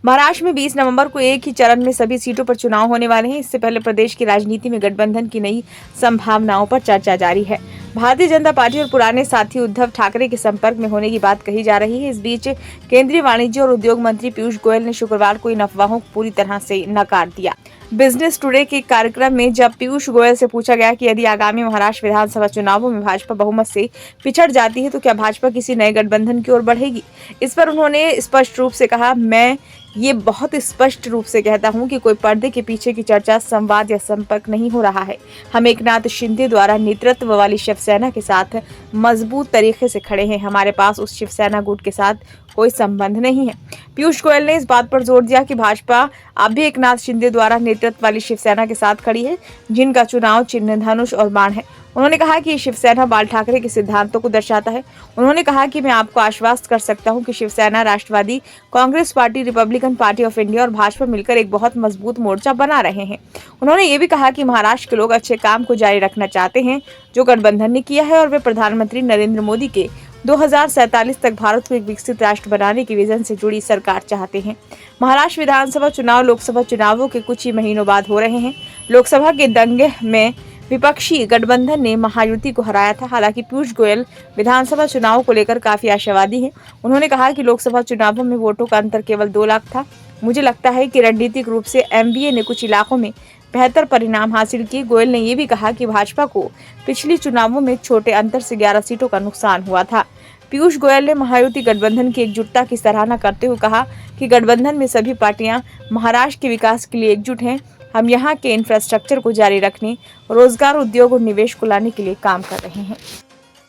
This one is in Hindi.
महाराष्ट्र में 20 नवंबर को एक ही चरण में सभी सीटों पर चुनाव होने वाले हैं। इससे पहले प्रदेश की राजनीति में गठबंधन की नई संभावनाओं पर चर्चा जारी है। भारतीय जनता पार्टी और पुराने साथी उद्धव ठाकरे के संपर्क में होने की बात कही जा रही है। इस बीच केंद्रीय वाणिज्य और उद्योग मंत्री पीयूष गोयल ने शुक्रवार को इन अफवाहों को पूरी तरह से नकार दिया। बिजनेस टुडे के कार्यक्रम में जब पीयूष गोयल से पूछा गया कि यदि आगामी महाराष्ट्र विधानसभा चुनावों में भाजपा बहुमत से पिछड़ जाती है तो क्या भाजपा किसी नए गठबंधन की ओर बढ़ेगी, इस पर उन्होंने स्पष्ट रूप से कहा, मैं ये बहुत स्पष्ट रूप से कहता हूं कि कोई पर्दे के पीछे की चर्चा, संवाद या संपर्क नहीं हो रहा है। हम एकनाथ शिंदे द्वारा नेतृत्व वाली शिवसेना के साथ मजबूत तरीके से खड़े हैं। हमारे पास उस शिवसेना गुट के साथ कोई संबंध नहीं है। पीयूष गोयल ने इस बात पर जोर दिया कि भाजपा अब भी एकनाथ शिंदे द्वारा नेतृत्व वाली शिवसेना के साथ खड़ी है, जिनका चुनाव चिन्ह धनुष और बाण है। उन्होंने कहा कि शिवसेना बाल ठाकरे के सिद्धांतों को दर्शाता है। उन्होंने कहा कि मैं आपको आश्वस्त कर सकता हूं कि Shiv Sena, Rashtravadi Congress party, Republican party of India और भाजपा मिलकर एक बहुत मजबूत मोर्चा बना रहे हैं। उन्होंने ये भी कहा कि महाराष्ट्र के लोग अच्छे काम को जारी रखना चाहते हैं जो गठबंधन ने किया है और वे प्रधानमंत्री नरेंद्र मोदी के 2047 तक भारत को एक विकसित राष्ट्र बनाने के विजन से जुड़ी सरकार चाहते हैं। महाराष्ट्र विधानसभा चुनाव लोकसभा चुनावों के कुछ ही महीनों बाद हो रहे हैं। लोकसभा के दंगे में विपक्षी गठबंधन ने महायुति को हराया था। हालांकि पीयूष गोयल विधानसभा चुनाव को लेकर काफी आशावादी हैं। उन्होंने कहा कि लोकसभा चुनावों में वोटों का अंतर केवल 2 लाख था। मुझे लगता है कि रणनीतिक रूप से एमवीए ने कुछ इलाकों में बेहतर परिणाम हासिल किए। गोयल ने यह भी कहा कि भाजपा को पिछली चुनावों में छोटे अंतर से 11 सीटों का नुकसान हुआ था। पीयूष गोयल ने महायुति गठबंधन की एकजुटता की सराहना करते हुए कहा कि गठबंधन में सभी पार्टियां महाराष्ट्र के विकास के लिए एकजुट हैं। हम यहाँ के इंफ्रास्ट्रक्चर को जारी रखने, रोजगार, उद्योग और निवेश को लाने के लिए काम कर रहे हैं।